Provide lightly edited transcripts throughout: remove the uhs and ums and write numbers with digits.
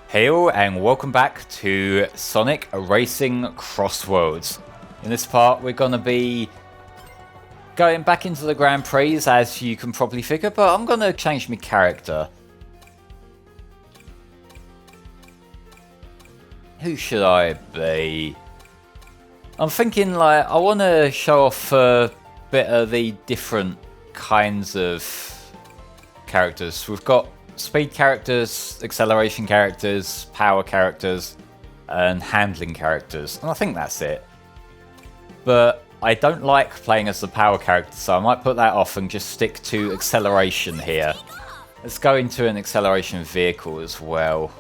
Hey all, and welcome back to Sonic Racing CrossWorlds. In this part we're going to be going back into the Grand Prix, as you can probably figure, but I'm going to change my character. Who should I be? I'm thinking I want to show off a bit of the different kinds of characters. We've got speed characters, acceleration characters, power characters, and handling characters. And I think that's it. But I don't like playing as the power character, so I might put that off and just stick to acceleration here. Let's go into an acceleration vehicle as well.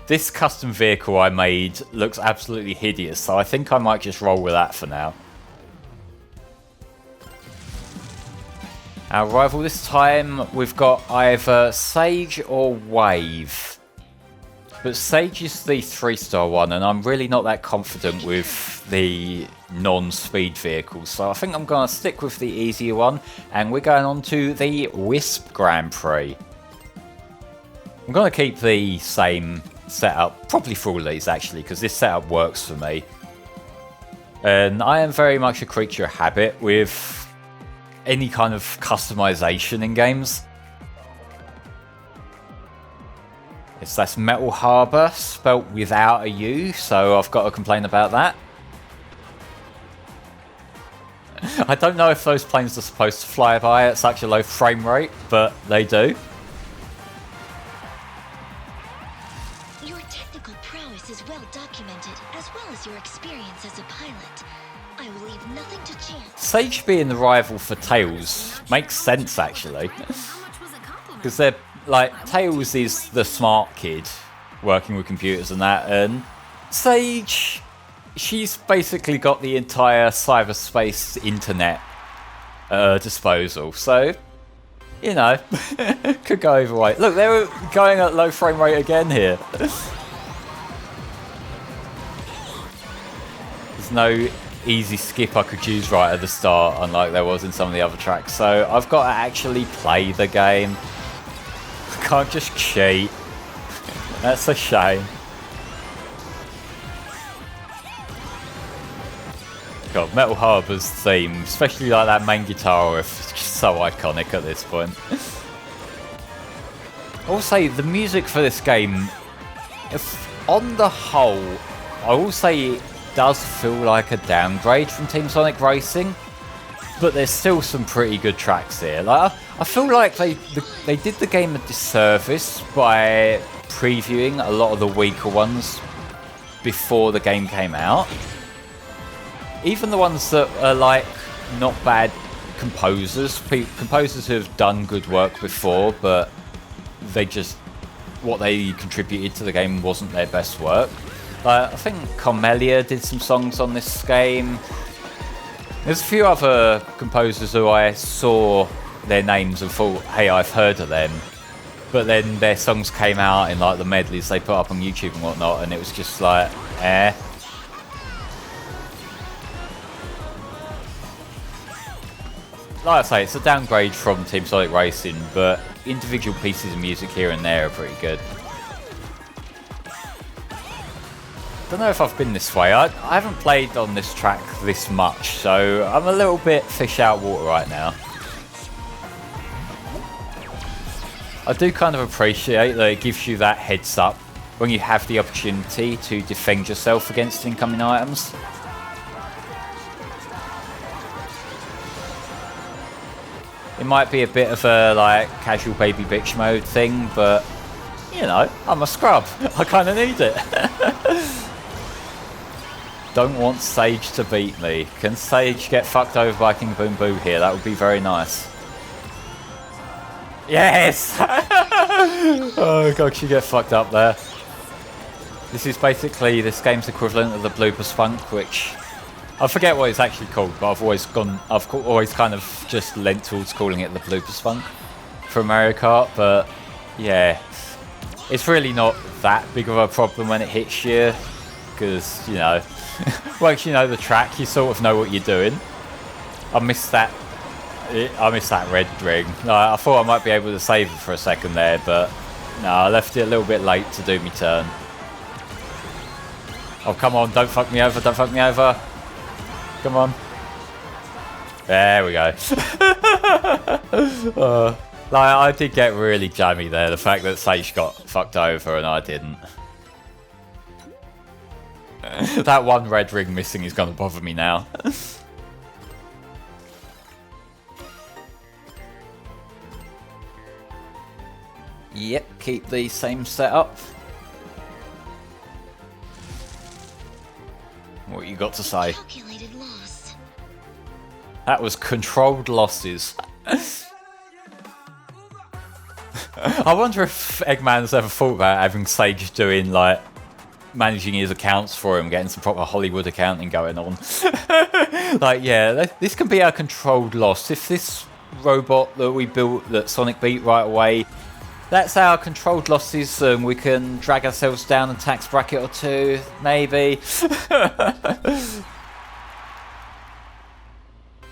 This custom vehicle I made looks absolutely hideous, so I think I might just roll with that for now. Our rival this time, we've got either Sage or Wave. But Sage is the 3-star one, and I'm really not that confident with the non-speed vehicles. So I think I'm going to stick with the easier one, and we're going on to the Wisp Grand Prix. I'm going to keep the same setup, probably for all these actually, because this setup works for me. And I am very much a creature of habit with any kind of customization in games. Yes, that's Metal Harbour, spelt without a U, so I've got to complain about that. I don't know if those planes are supposed to fly by at such a low frame rate, but they do. Your technical prowess is well documented, as well as your experience as a pilot. I will leave nothing to chance. Sage being the rival for Tails makes sense actually. Because they're like, Tails is the smart kid working with computers and that, and Sage, she's basically got the entire cyberspace internet at her disposal. So, you know, could go either way. Look, they were going at low frame rate again here. There's no easy skip I could use right at the start, unlike there was in some of the other tracks. So I've got to actually play the game. I can't just cheat. That's a shame. God, Metal Harbour's theme, especially like that main guitar riff, is just so iconic at this point. I will say the music for this game, if on the whole, I will say it does feel like a downgrade from Team Sonic Racing, but there's still some pretty good tracks here. Like, I feel like they did the game a disservice by previewing a lot of the weaker ones before the game came out. Even the ones that are like not bad composers, composers who have done good work before, but they just, what they contributed to the game wasn't their best work. I think Comelia did some songs on this game. There's a few other composers who I saw their names and thought, hey, I've heard of them. But then their songs came out in like the medleys they put up on YouTube and whatnot, and it was just like, eh. Like I say, it's a downgrade from Team Sonic Racing, but individual pieces of music here and there are pretty good. Don't know if I've been this way. I haven't played on this track this much, so I'm a little bit fish out water right now. I do kind of appreciate that it gives you that heads up when you have the opportunity to defend yourself against incoming items. It might be a bit of a like casual baby bitch mode thing, but you know, I'm a scrub. I kind of need it. Don't want Sage to beat me. Can Sage get fucked over by King Boom Boo here? That would be very nice. Yes! Oh god, she get fucked up there. This is basically this game's equivalent of the Blooper Spunk, which I forget what it's actually called, but I've always kind of just lent towards calling it the Blooper Spunk for Mario Kart. But yeah, it's really not that big of a problem when it hits you, because, you know, once you know the track, you sort of know what you're doing. I missed that red ring. I thought I might be able to save it for a second there, but No, I left it a little bit late to do my turn. Oh, come on, don't fuck me over, don't fuck me over. Come on. There we go. Like, I did get really jammy there, the fact that Sage got fucked over and I didn't. That one red ring missing is going to bother me now. Yep, keep the same setup. What you got to say? Calculated loss. That was controlled losses. I wonder if Eggman's ever thought about having Sage doing, like, managing his accounts for him, getting some proper Hollywood accounting going on. Like, yeah, this can be our controlled loss. If this robot that we built that Sonic beat right away, that's our controlled losses, and we can drag ourselves down a tax bracket or two, maybe.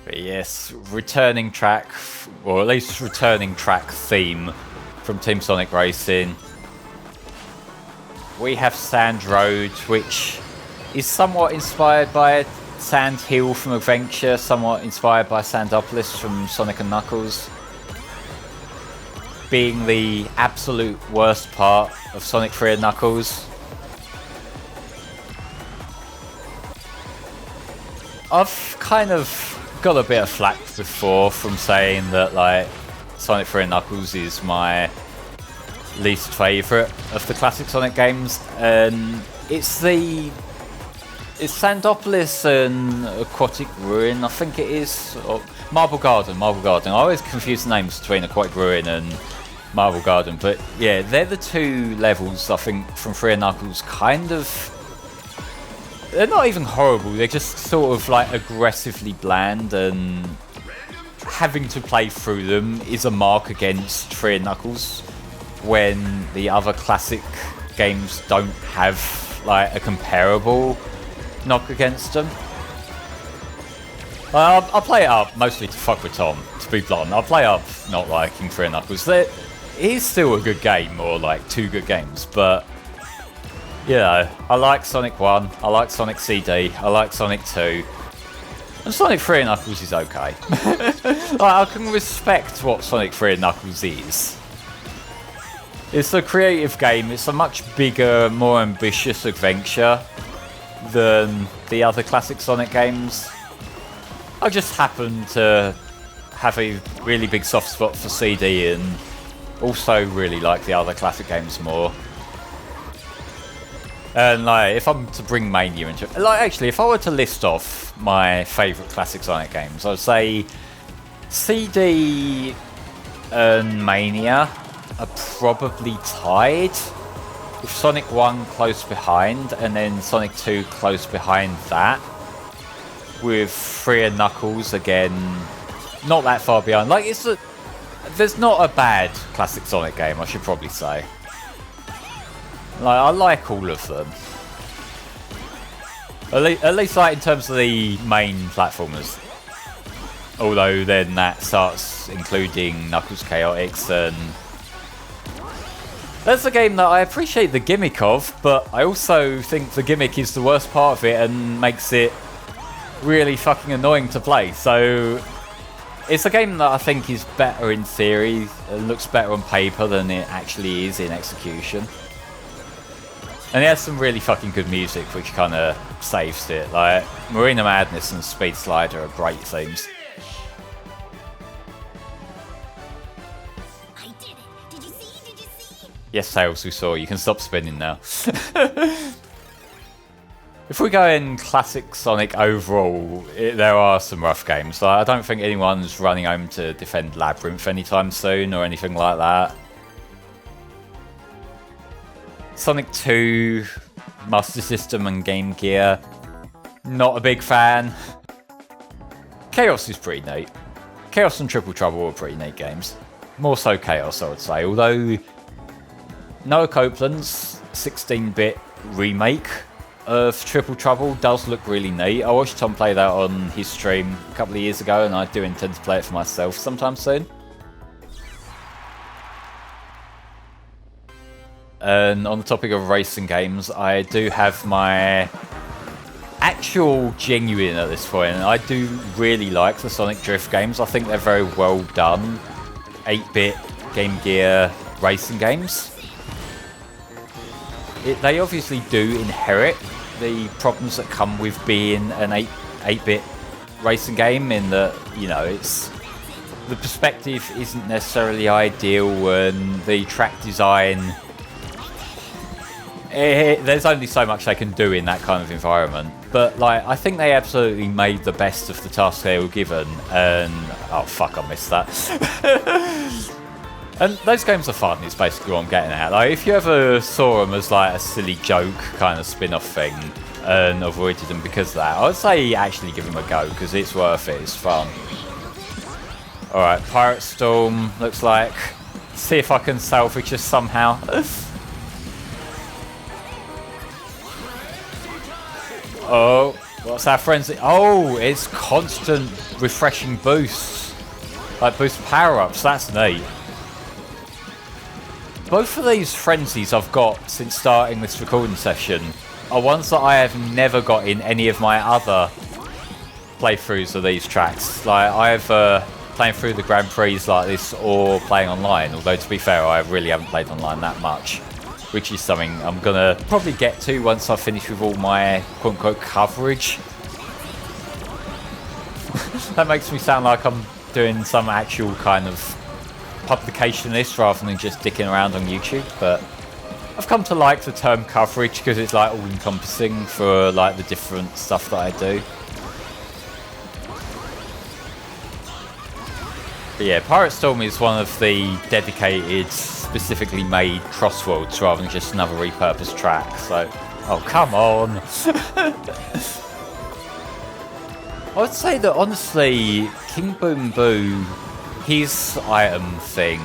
But yes, returning track, or at least returning track theme from Team Sonic Racing. We have Sand Road, which is somewhat inspired by Sand Hill from Adventure, somewhat inspired by Sandopolis from Sonic and Knuckles. Being the absolute worst part of Sonic 3 and Knuckles. I've kind of got a bit of flack before from saying that, like, Sonic 3 and Knuckles is my least favourite of the classic Sonic games, and it's Sandopolis and Aquatic Ruin, I think it is, or Marble Garden. I always confuse the names between Aquatic Ruin and Marble Garden, but yeah, they're the two levels I think from 3 and Knuckles kind of... They're not even horrible, they're just sort of like aggressively bland, and having to play through them is a mark against 3 and Knuckles when the other classic games don't have like a comparable knock against them. I'll play it up mostly to fuck with Tom, to be blunt. I'll play up not liking 3 and Knuckles. It is still a good game, or like two good games, but you know, I like Sonic 1, I like Sonic CD, I like Sonic 2, and Sonic 3 and Knuckles is okay. Like, I can respect what Sonic 3 and Knuckles is. It's a creative game, it's a much bigger, more ambitious adventure than the other classic Sonic games. I just happen to have a really big soft spot for CD and also really like the other classic games more. And like, if I'm to bring Mania into it, like actually, if I were to list off my favourite classic Sonic games, I'd say CD and Mania are probably tied, with Sonic 1 close behind, and then Sonic 2 close behind that, with 3 and Knuckles again not that far behind. Like, there's not a bad classic Sonic game, I should probably say. Like, I like all of them. At least like in terms of the main platformers. Although then that starts including Knuckles Chaotix, and that's a game that I appreciate the gimmick of, but I also think the gimmick is the worst part of it and makes it really fucking annoying to play. So it's a game that I think is better in theory, and looks better on paper than it actually is in execution. And it has some really fucking good music, which kind of saves it. Like, Marina Madness and Speed Slider are great themes. I did it. Did you see? Did you see? Yes, Tails, we saw. You can stop spinning now. If we go in classic Sonic overall, there are some rough games. Like, I don't think anyone's running home to defend Labyrinth anytime soon or anything like that. Sonic 2, Master System and Game Gear, not a big fan. Chaos is pretty neat. Chaos and Triple Trouble are pretty neat games. More so Chaos, I would say. Although Noah Copeland's 16-bit remake of Triple Trouble does look really neat. I watched Tom play that on his stream a couple of years ago, and I do intend to play it for myself sometime soon. and on the topic of racing games, I do have my actual genuine at this point. I do really like the Sonic Drift games. I think they're very well done 8-bit Game Gear racing games. They obviously do inherit the problems that come with being an 8-bit racing game, in that, you know, it's the perspective isn't necessarily ideal, and the track design, there's only so much they can do in that kind of environment. But like, I think they absolutely made the best of the task they were given, and oh fuck, I missed that. And those games are fun, is basically what I'm getting at. Like, if you ever saw them as like a silly joke kind of spin-off thing and avoided them because of that, I'd say actually give them a go, because it's worth it, it's fun. Alright, Pirate Storm, looks like. See if I can salvage this somehow. Oh, what's our frenzy? Oh, it's constant refreshing boosts. Like boost power-ups, that's neat. Both of these frenzies I've got since starting this recording session are ones that I have never got in any of my other playthroughs of these tracks. Like, either playing through the Grand Prix like this or playing online, although to be fair, I really haven't played online that much, which is something I'm gonna probably get to once I finish with all my quote-unquote coverage. That makes me sound like I'm doing some actual kind of publication list rather than just dicking around on YouTube, but I've come to like the term coverage because it's like all-encompassing for like the different stuff that I do. But yeah, Pirate Storm is one of the dedicated, specifically made CrossWorlds rather than just another repurposed track, so oh come on. I would say that honestly, King Boom Boo, his item thing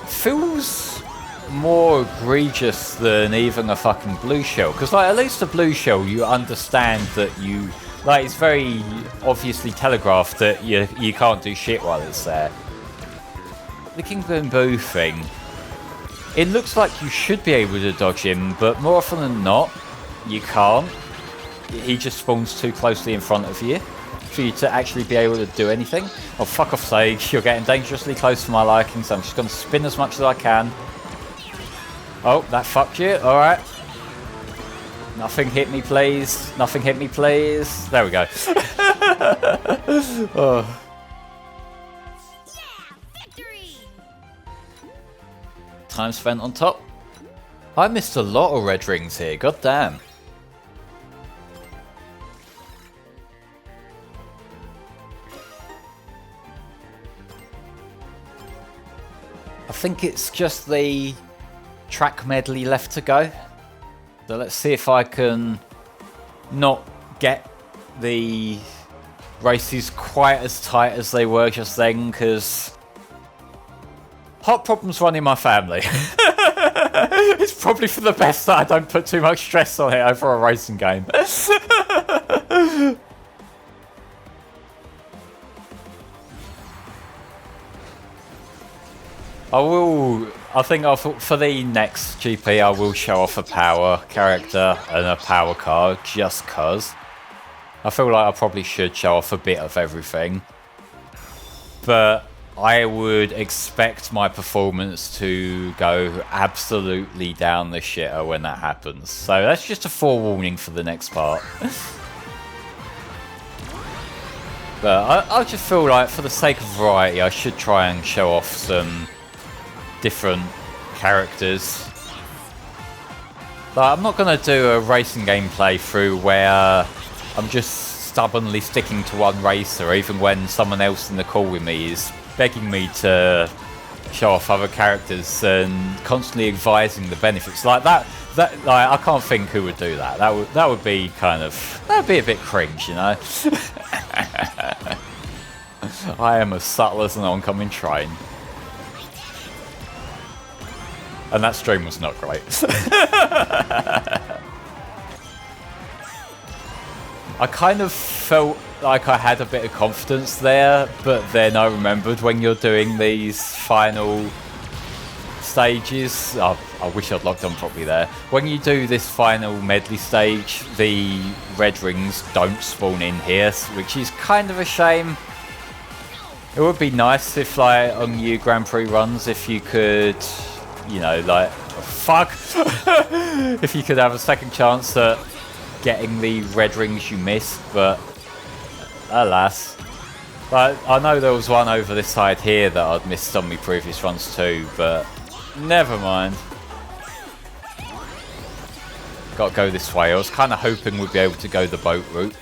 feels more egregious than even a fucking blue shell, because like, at least a blue shell you understand that you, like, it's very obviously telegraphed that you can't do shit while it's there. The King Boom Boo thing, it looks like you should be able to dodge him, but more often than not you can't. He just spawns too closely in front of you for you to actually be able to do anything. Oh, fuck off sake, you're getting dangerously close for my liking, so I'm just going to spin as much as I can. Oh, that fucked you, alright. Nothing hit me please, nothing hit me please. There we go. Oh. Yeah, victory! Time spent on top. I missed a lot of red rings here, god damn. I think it's just the track medley left to go. So let's see if I can not get the races quite as tight as they were just then, because heart problems run in my family. It's probably for the best that I don't put too much stress on it over a racing game. I think for the next GP I will show off a power character and a power car, just cause. I feel like I probably should show off a bit of everything. But I would expect my performance to go absolutely down the shitter when that happens. So that's just a forewarning for the next part. But I just feel like for the sake of variety I should try and show off some different characters. Like, I'm not going to do a racing game playthrough where I'm just stubbornly sticking to one racer even when someone else in the call with me is begging me to show off other characters and constantly advising the benefits. Like that like, I can't think who would do that. That would be kind of, that would be a bit cringe, you know. I am as subtle as an oncoming train. And that stream was not great. I kind of felt like I had a bit of confidence there, but then I remembered when you're doing these final stages, I wish I'd locked on properly there. When you do this final medley stage, the red rings don't spawn in here, which is kind of a shame. It would be nice if, like, on new Grand Prix runs, if you could, you know, like, fuck! If you could have a second chance at getting the red rings you missed, but alas. But I know there was one over this side here that I'd missed on my previous runs too, but never mind. Gotta go this way. I was kind of hoping we'd be able to go the boat route.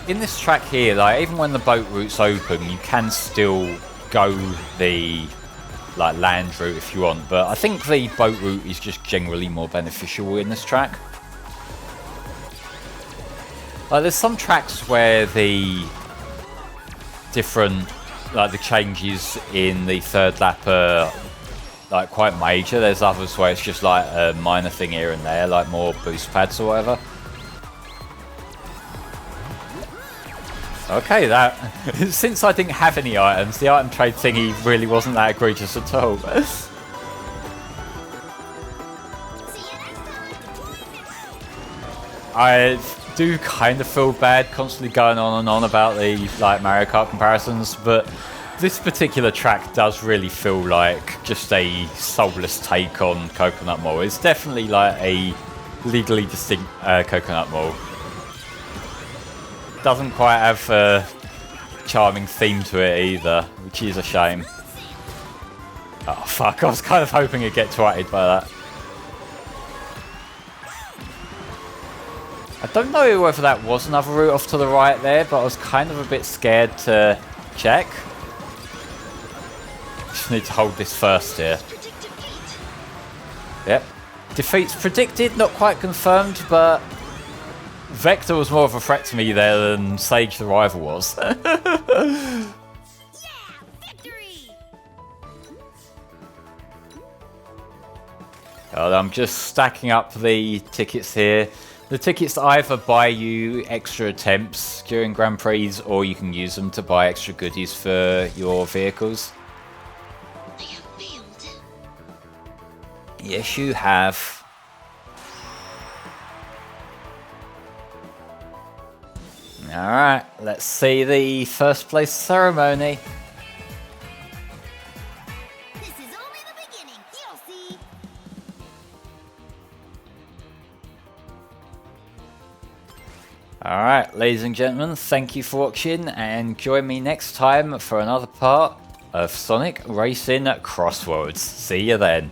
In this track here, like, even when the boat route's open, you can still go the, like, land route if you want, but I think the boat route is just generally more beneficial in this track. Like, there's some tracks where the different, like, the changes in the third lap are, like, quite major. There's others where it's just, like, a minor thing here and there, like more boost pads or whatever. Okay, that... Since I didn't have any items, the item trade thingy really wasn't that egregious at all. I do kind of feel bad constantly going on and on about the, like, Mario Kart comparisons, but this particular track does really feel like just a soulless take on Coconut Mall. It's definitely like a legally distinct Coconut Mall. Doesn't quite have a charming theme to it either, which is a shame. Oh fuck, I was kind of hoping it'd get twatted by that. I don't know whether that was another route off to the right there, but I was kind of a bit scared to check. Just need to hold this first here. Yep. Defeat's predicted, not quite confirmed, but Vector was more of a threat to me there than Sage the Rival was. Yeah, victory! I'm just stacking up the tickets here. The tickets either buy you extra attempts during Grand Prix, or you can use them to buy extra goodies for your vehicles. I have failed. Yes, you have. Alright, let's see the first place ceremony. This is only the beginning. You'll see. Alright, ladies and gentlemen, thank you for watching, and join me next time for another part of Sonic Racing CrossWorlds. See you then.